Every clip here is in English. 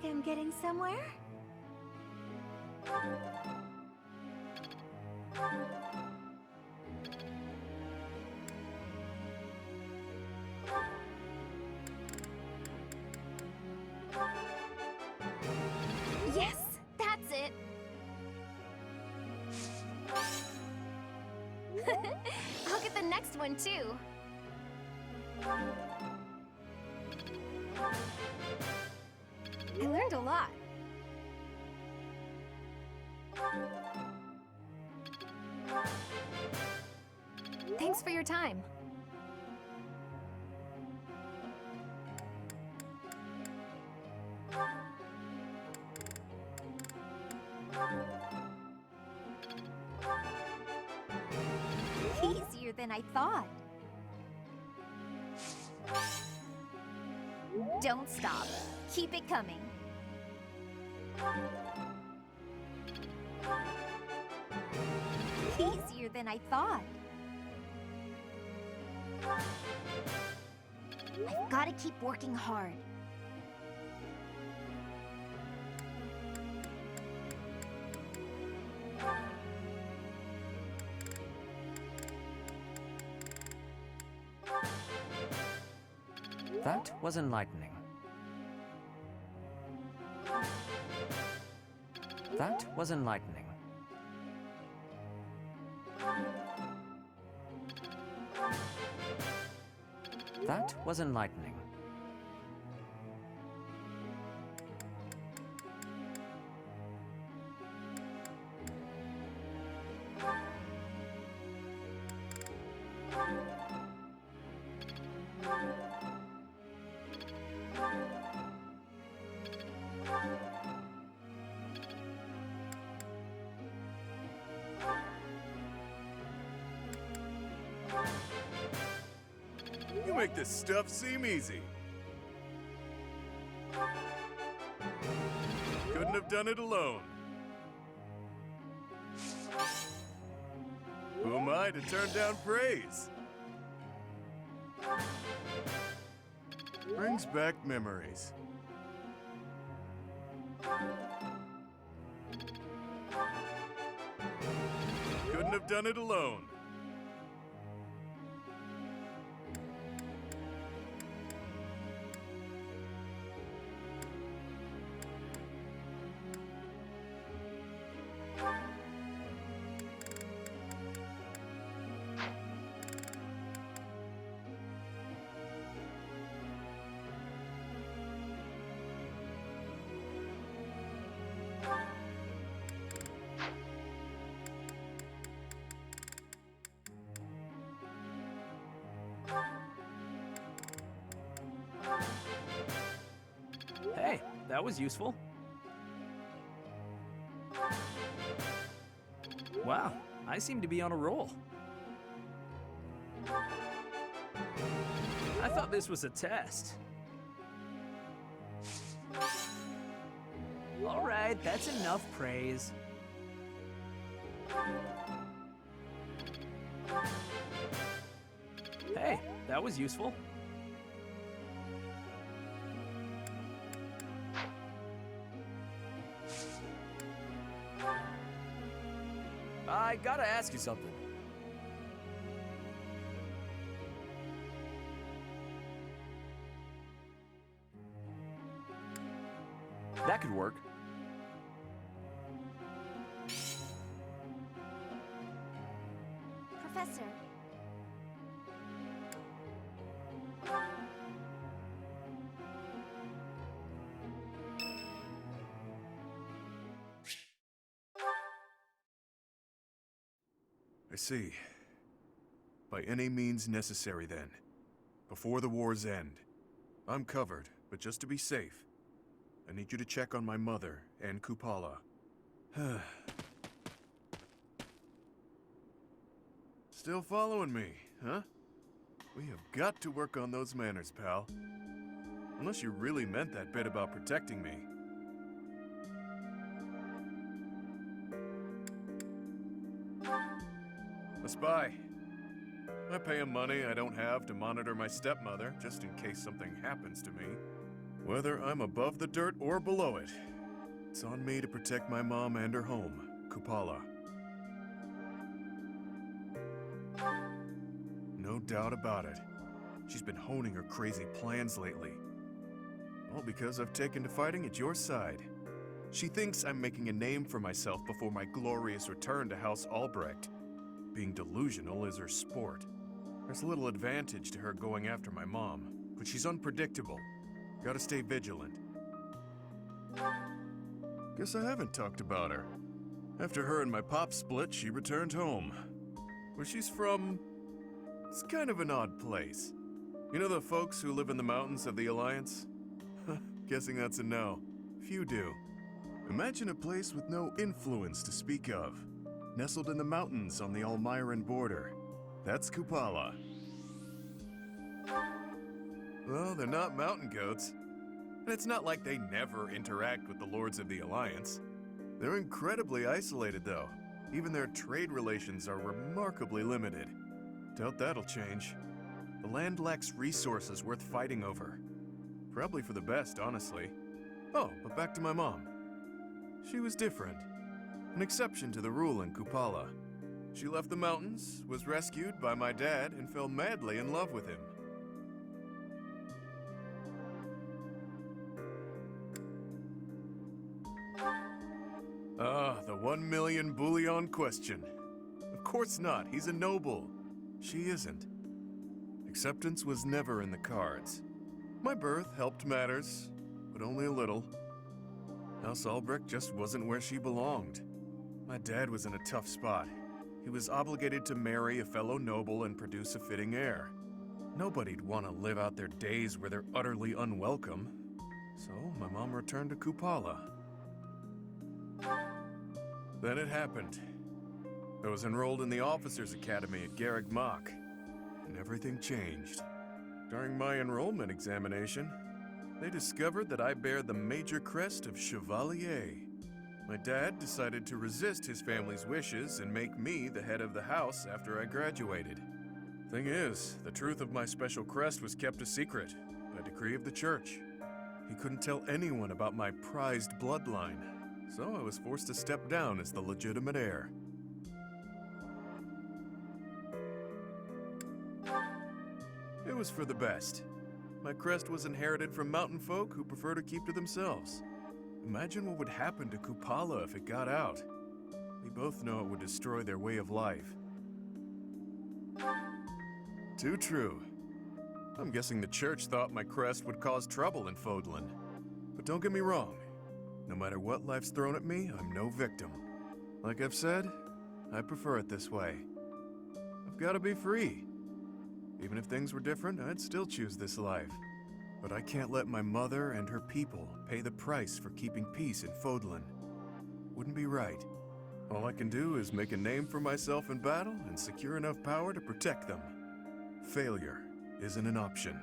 I'm getting somewhere. Yes, that's it. I'll get the next one too. I learned a lot. Thanks for your time. Easier than I thought. Don't stop. Keep it coming. Easier than I thought. I've got to keep working hard. That was enlightening. That was enlightening. That was enlightening. You make this stuff seem easy. Couldn't have done it alone. Who am I to turn down praise? Brings back memories. Couldn't have done it alone. Hey, that was useful. Wow, I seem to be on a roll. I thought this was a test. All right, that's enough praise. Hey, that was useful. I gotta ask you something. That could work. Professor. I see. By any means necessary, then. Before the war's end. I'm covered, but just to be safe, I need you to check on my mother and Kupala. Still following me, huh? We have got to work on those manners, pal. Unless you really meant that bit about protecting me. A spy. I pay him money I don't have to monitor my stepmother, just in case something happens to me. Whether I'm above the dirt or below it, it's on me to protect my mom and her home, Kupala. No doubt about it. She's been honing her crazy plans lately. All because I've taken to fighting at your side. She thinks I'm making a name for myself before my glorious return to House Albrecht. Being delusional is her sport. There's little advantage to her going after my mom, but she's unpredictable. Gotta stay vigilant. Guess I haven't talked about her. After her and my pop split, she returned home. Where she's from, it's kind of an odd place. You know the folks who live in the mountains of the Alliance? Guessing that's a no. Few do. Imagine a place with no influence to speak of. Nestled in the mountains on the Almyran border. That's Kupala. Well, they're not mountain goats. And it's not like they never interact with the Lords of the Alliance. They're incredibly isolated, though. Even their trade relations are remarkably limited. Doubt that'll change. The land lacks resources worth fighting over. Probably for the best, honestly. Oh, but back to my mom. She was different. An exception to the rule in Kupala. She left the mountains, was rescued by my dad, and fell madly in love with him. Ah, the 1 million bullion question. Of course not, he's a noble. She isn't. Acceptance was never in the cards. My birth helped matters, but only a little. House Albrecht just wasn't where she belonged. My dad was in a tough spot. He was obligated to marry a fellow noble and produce a fitting heir. Nobody'd want to live out their days where they're utterly unwelcome. So my mom returned to Kupala. Then it happened. I was enrolled in the Officers' Academy at Garreg Mach, and everything changed. During my enrollment examination, they discovered that I bear the major crest of Chevalier. My dad decided to resist his family's wishes and make me the head of the house after I graduated. Thing is, the truth of my special crest was kept a secret by decree of the church. He couldn't tell anyone about my prized bloodline, so I was forced to step down as the legitimate heir. It was for the best. My crest was inherited from mountain folk who prefer to keep to themselves. Imagine what would happen to Kupala if it got out. We both know it would destroy their way of life. Too true. I'm guessing the church thought my crest would cause trouble in Fodlan. But don't get me wrong. No matter what life's thrown at me, I'm no victim. Like I've said, I prefer it this way. I've got to be free. Even if things were different, I'd still choose this life. But I can't let my mother and her people pay the price for keeping peace in Fodlan. Wouldn't be right. All I can do is make a name for myself in battle and secure enough power to protect them. Failure isn't an option.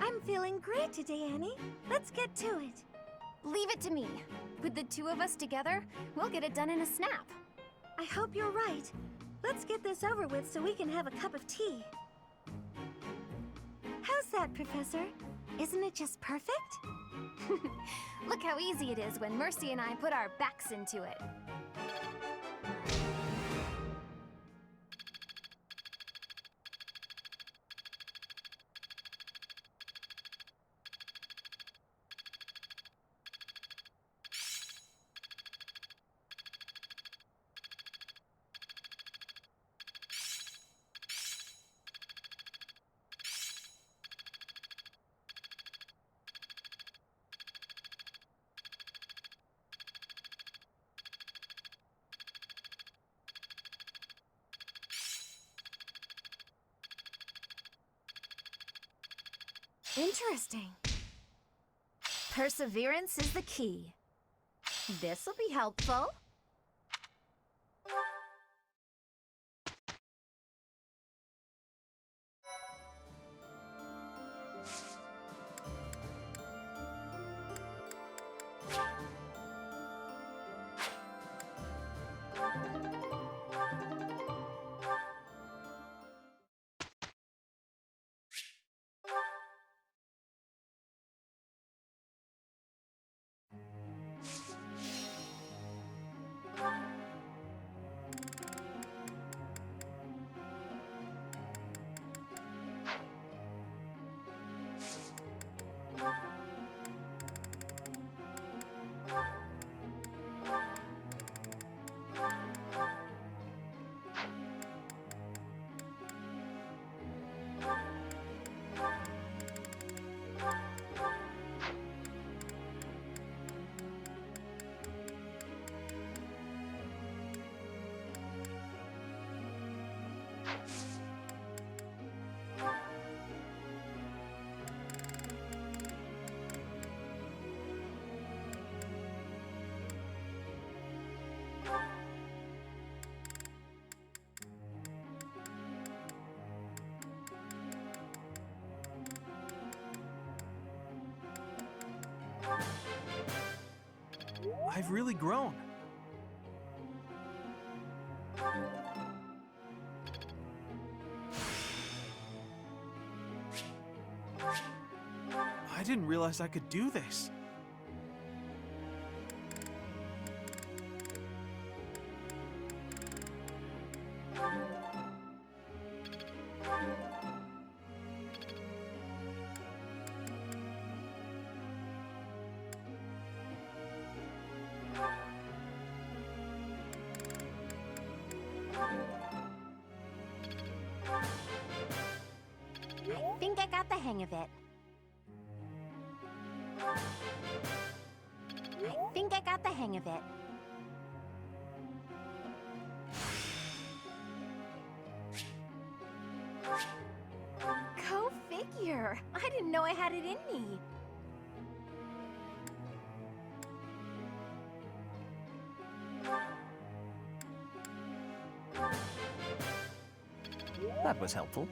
I'm feeling great today, Annie. Let's get to it. Leave it to me. With the two of us together, we'll get it done in a snap. I hope you're right. Let's get this over with so we can have a cup of tea. How's that, Professor? Isn't it just perfect? Look how easy it is when Mercy and I put our backs into it. Interesting. Perseverance is the key. This'll be helpful. I've really grown. I didn't realize I could do this. I think I got the hang of it. I think I got the hang of it. Go figure. I didn't know I had it in me. That was helpful.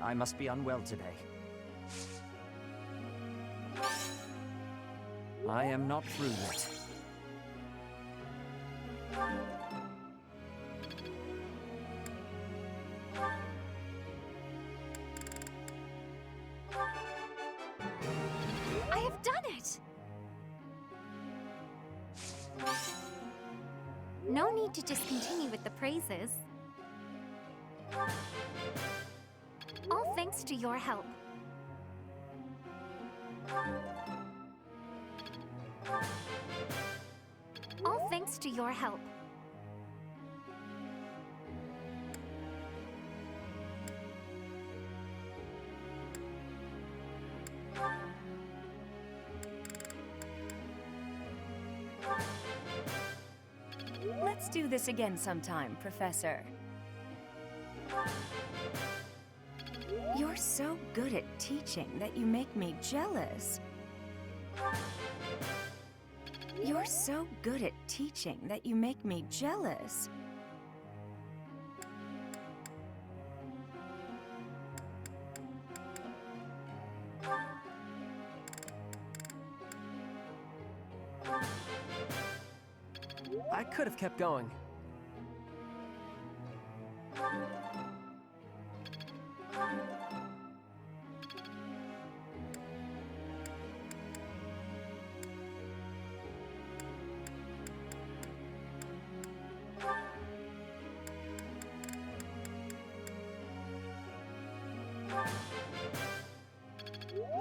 I must be unwell today. I am not through yet. I have done it! No need to just continue with the praises. All thanks to your help. All thanks to your help. Let's do this again sometime, Professor. You're so good at teaching that you make me jealous. You're so good at teaching that you make me jealous. I could have kept going.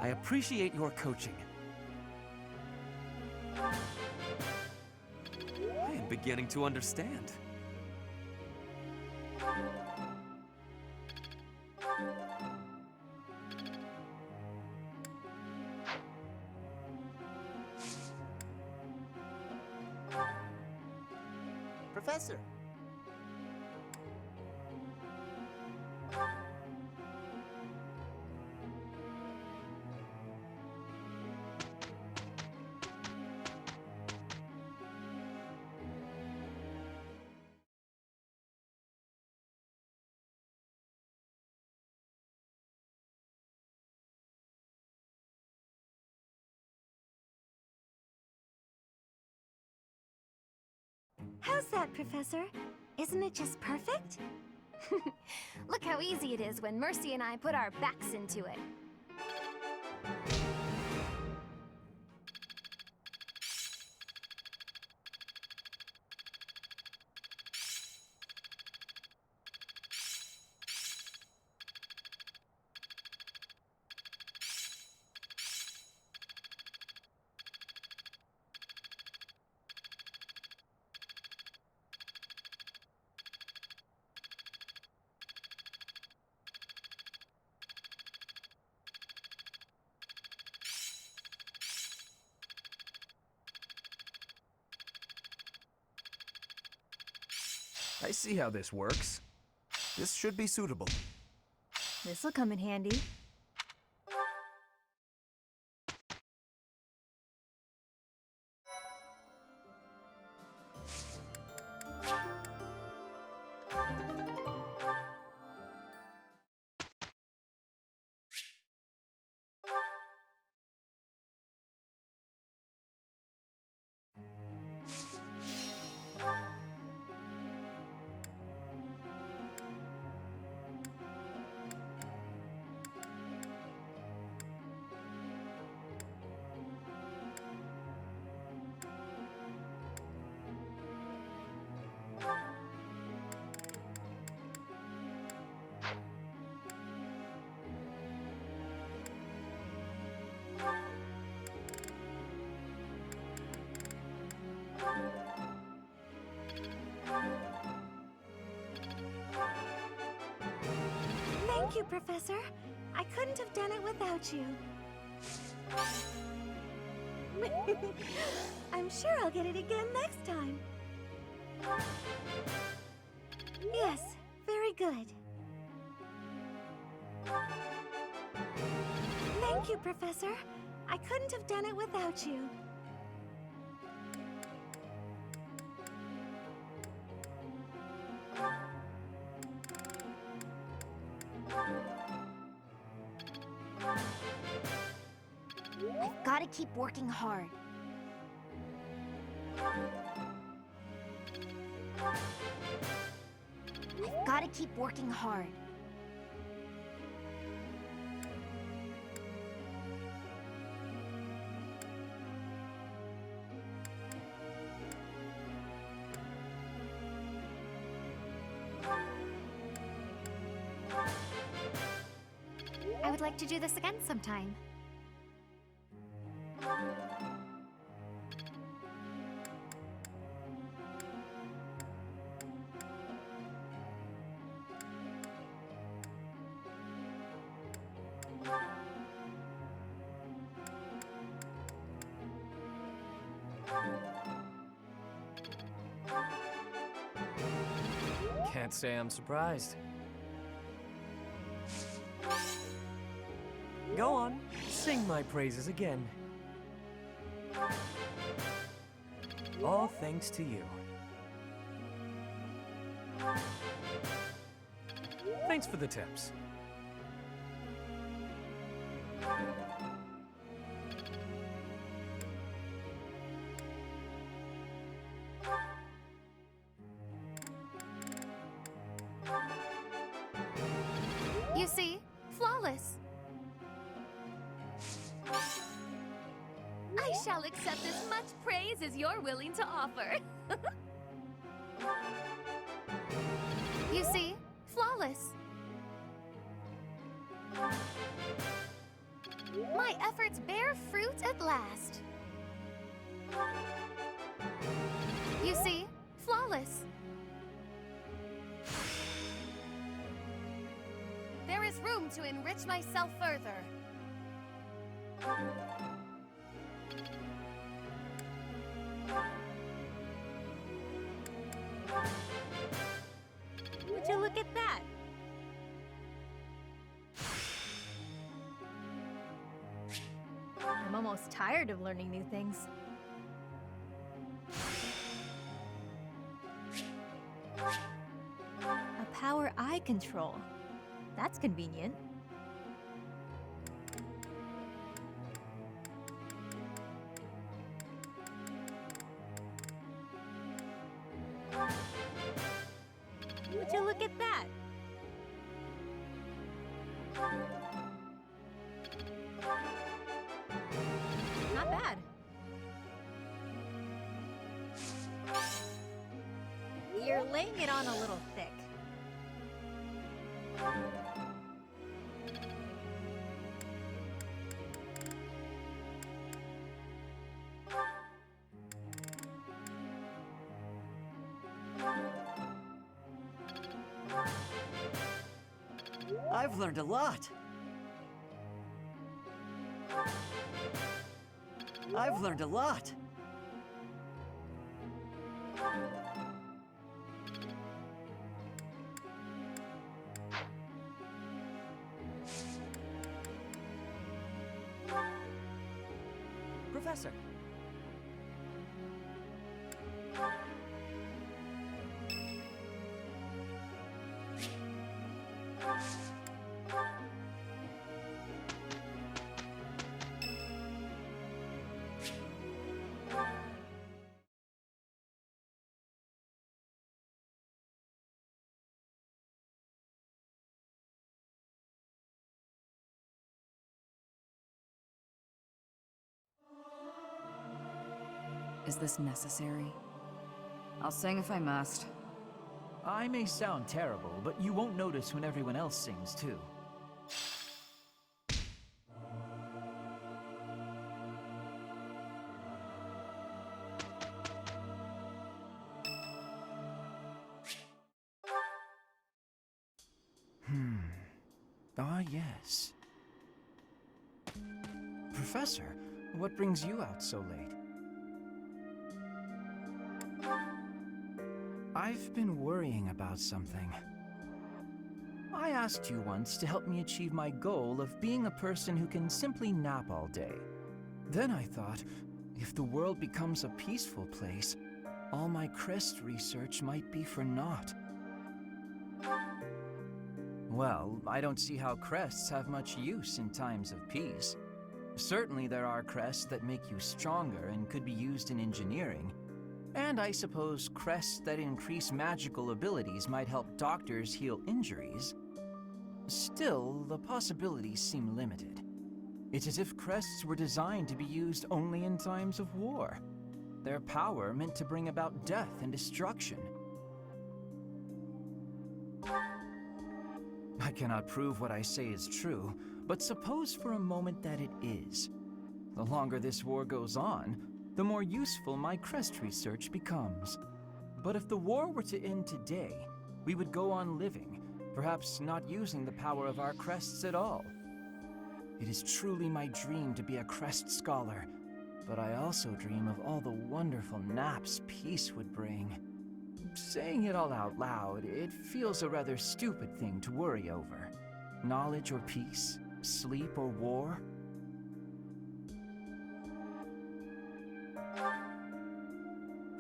I appreciate your coaching. I am beginning to understand. Professor. How's that, Professor? Isn't it just perfect? Look how easy it is when Mercy and I put our backs into it. I see how this works. This should be suitable. This'll come in handy. you, Professor. I couldn't have done it without you. I'm sure I'll get it again next time. Yes, very good. Thank you, Professor. I couldn't have done it without you. I've got to keep working hard. I've got to keep working hard. I would like to do this again sometime. Can't say I'm surprised. Go on, sing my praises again. All thanks to you. Thanks for the tips. You see? Flawless. I shall accept as much praise as you're willing to offer. You see? Flawless. My efforts bear fruit at last. You see? Flawless. There is room to enrich myself further. Would you look at that? I'm almost tired of learning new things. A power I control. That's convenient. Would you look at that? Not bad. You're laying it on a little thick. I've learned a lot. I've learned a lot. Professor. Is this necessary? I'll sing if I must. I may sound terrible, but you won't notice when everyone else sings too. Ah, yes. Professor, what brings you out so late? I've been worrying about something. I asked you once to help me achieve my goal of being a person who can simply nap all day. Then I thought, if the world becomes a peaceful place, all my crest research might be for naught. Well, I don't see how crests have much use in times of peace. Certainly there are crests that make you stronger and could be used in engineering. And I suppose crests that increase magical abilities might help doctors heal injuries. Still, the possibilities seem limited. It's as if crests were designed to be used only in times of war. Their power meant to bring about death and destruction. I cannot prove what I say is true, but suppose for a moment that it is. The longer this war goes on, the more useful my crest research becomes. But if the war were to end today, we would go on living, perhaps not using the power of our crests at all. It is truly my dream to be a crest scholar, but I also dream of all the wonderful naps peace would bring. Saying it all out loud, it feels a rather stupid thing to worry over. Knowledge or peace, sleep or war.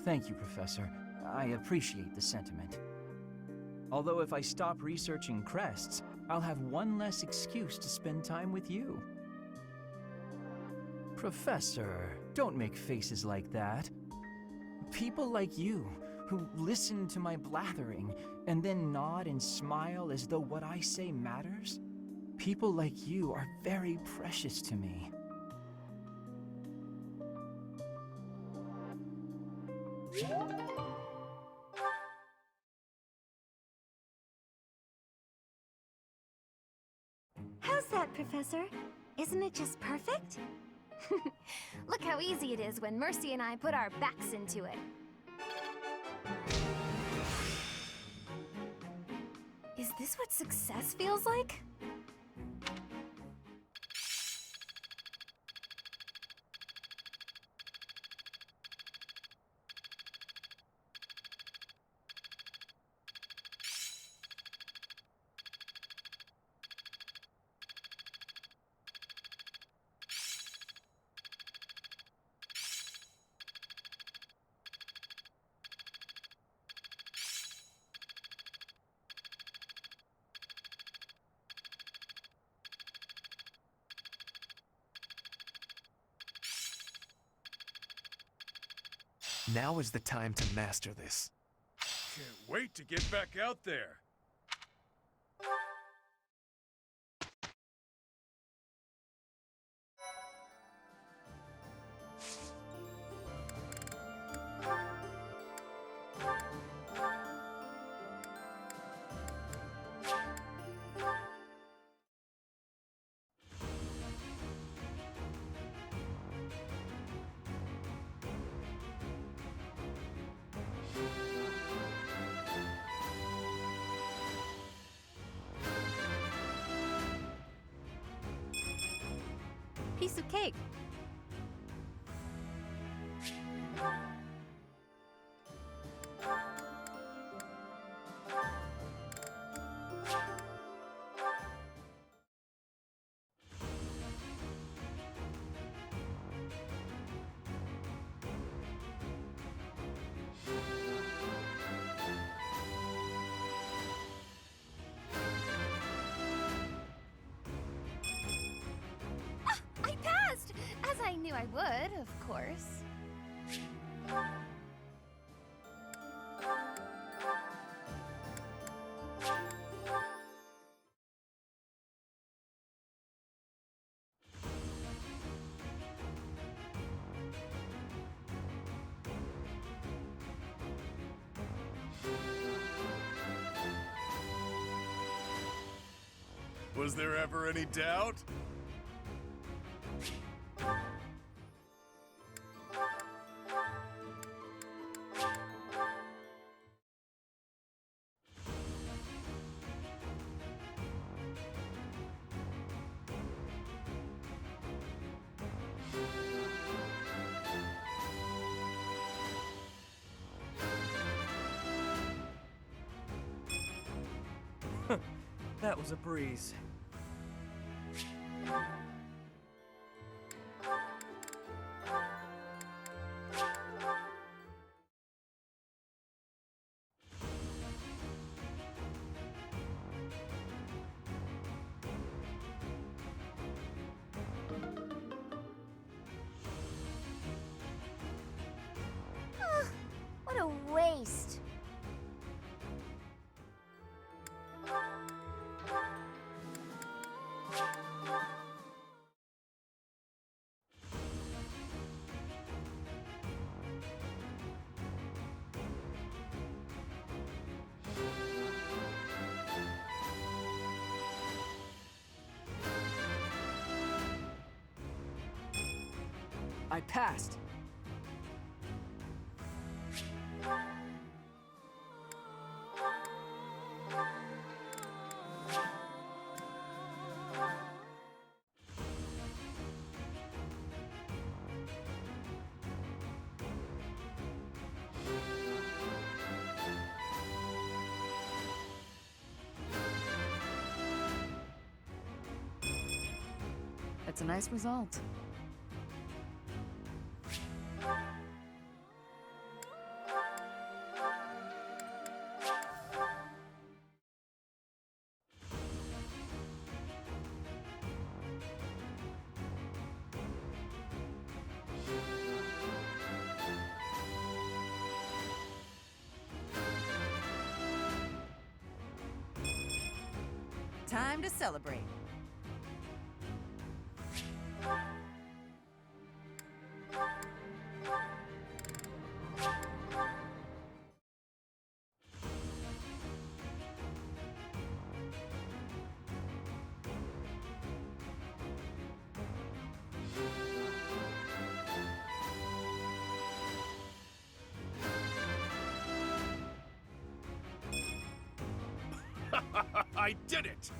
Thank you, Professor. I appreciate the sentiment. Although if I stop researching crests, I'll have one less excuse to spend time with you. Professor, don't make faces like that. People like you, who listen to my blathering and then nod and smile as though what I say matters, people like you are very precious to me. How's that, Professor? Isn't it just perfect? Look how easy it is when Mercy and I put our backs into it. Is this what success feels like? Now is the time to master this. Can't wait to get back out there. Piece of cake. I passed! As I knew I would, of course. Was there ever any doubt? That was a breeze. What a waste. I passed. It's a nice result. Time to celebrate. I did it!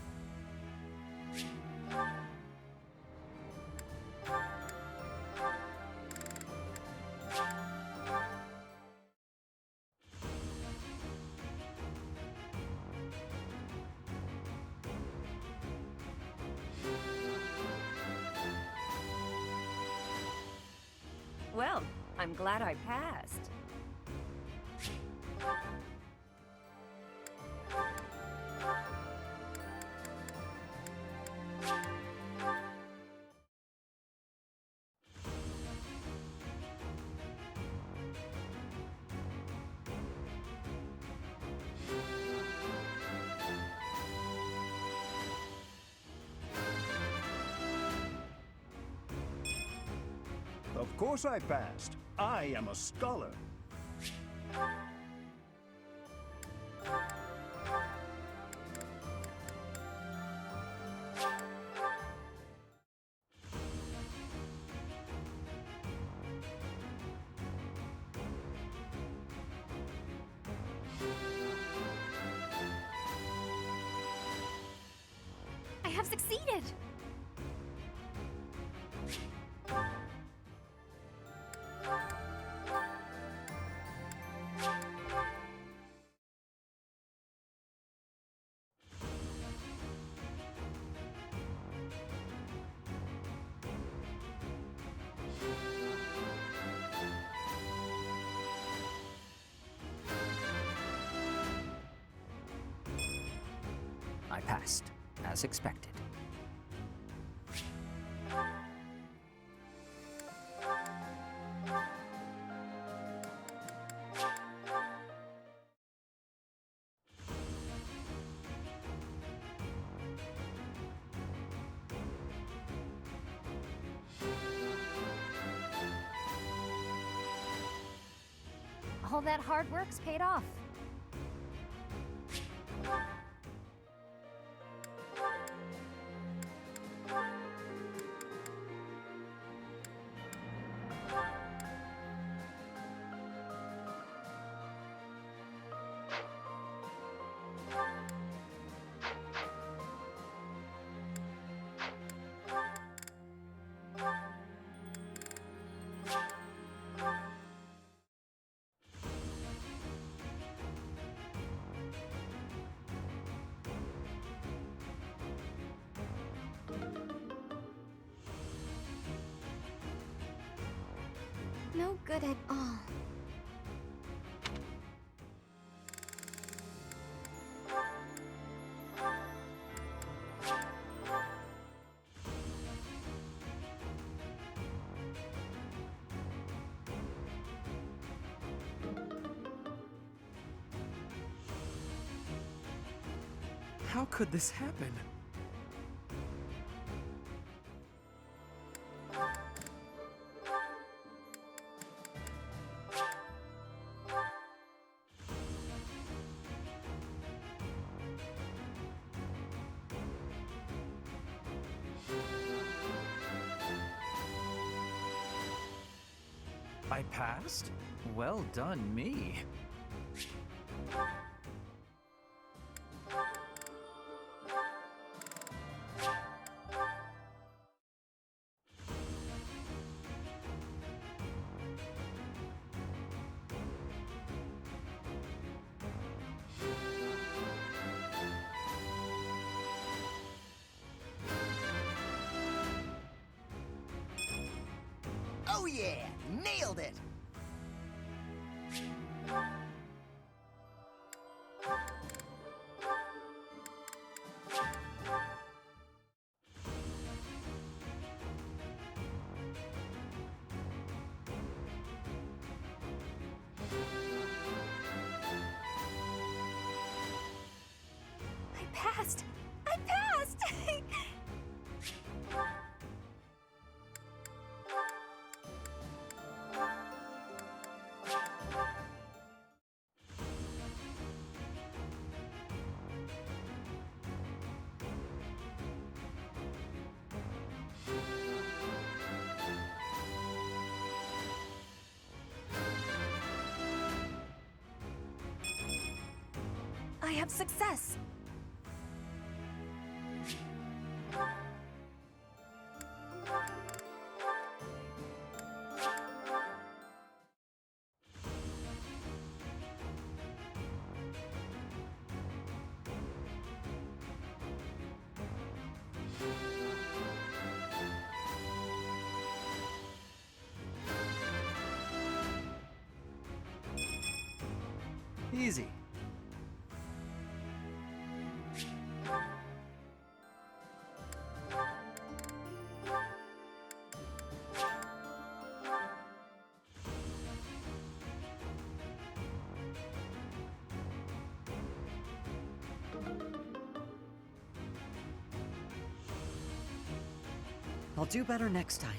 Well, I'm glad I passed. Of course I passed. I am a scholar. I have succeeded! I passed, as expected. All that hard work's paid off. no good at all. How could this happen? I passed? Well done, me. Oh yeah! Nailed it! I passed! I passed! I have success! Easy. I'll do better next time.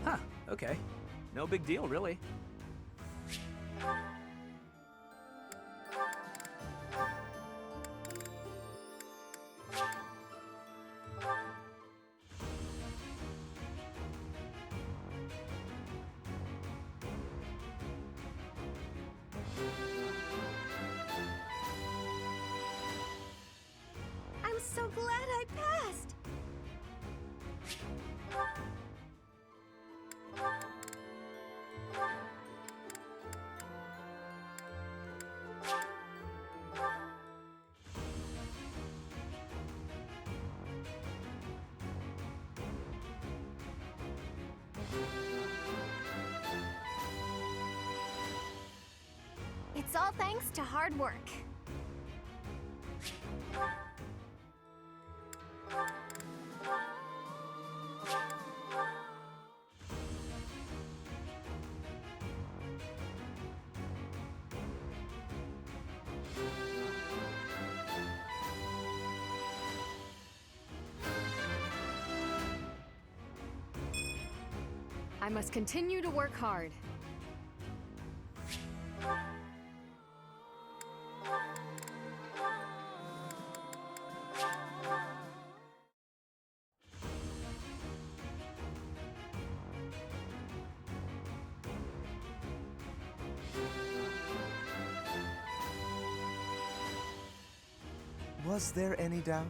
Huh, okay. No big deal, really. I'm so glad I passed! It's all thanks to hard work. I must continue to work hard. Was there any doubt?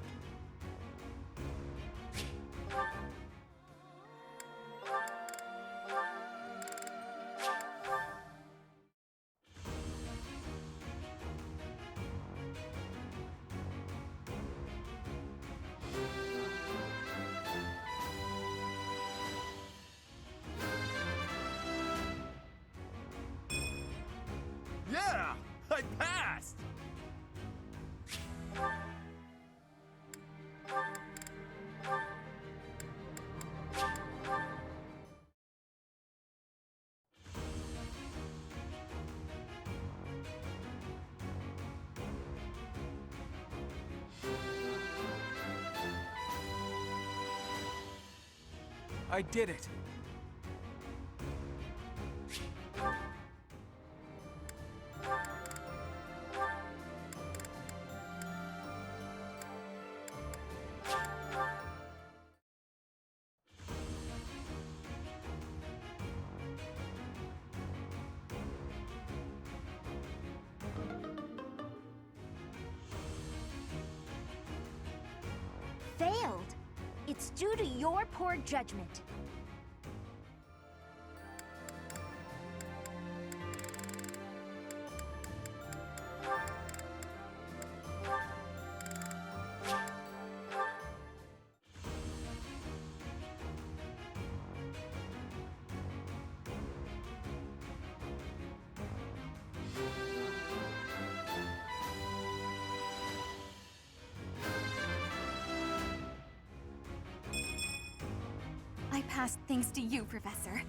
Yeah! I passed! I did it! Failed. It's due to your poor judgment. I passed thanks to you, Professor.